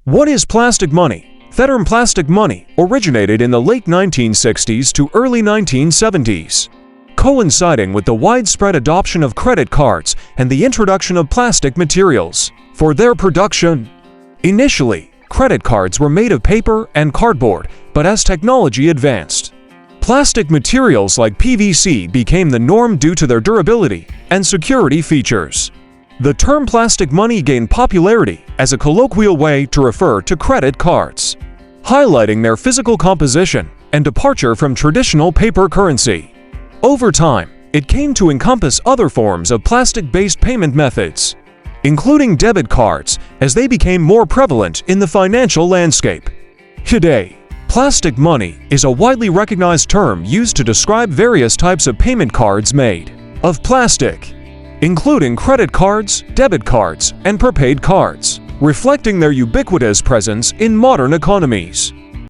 What is plastic money? The term plastic money originated in the late 1960s to early 1970s, coinciding with the widespread adoption of credit cards and the introduction of plastic materials for their production. Initially, credit cards were made of paper and cardboard, but as technology advanced, plastic materials like PVC became the norm due to their durability and security features. The term plastic money gained popularity as a colloquial way to refer to credit cards, highlighting their physical composition and departure from traditional paper currency. Over time, it came to encompass other forms of plastic-based payment methods, including debit cards, as they became more prevalent in the financial landscape. Today, plastic money is a widely recognized term used to describe various types of payment cards made of plastic, including credit cards, debit cards, and prepaid cards, reflecting their ubiquitous presence in modern economies.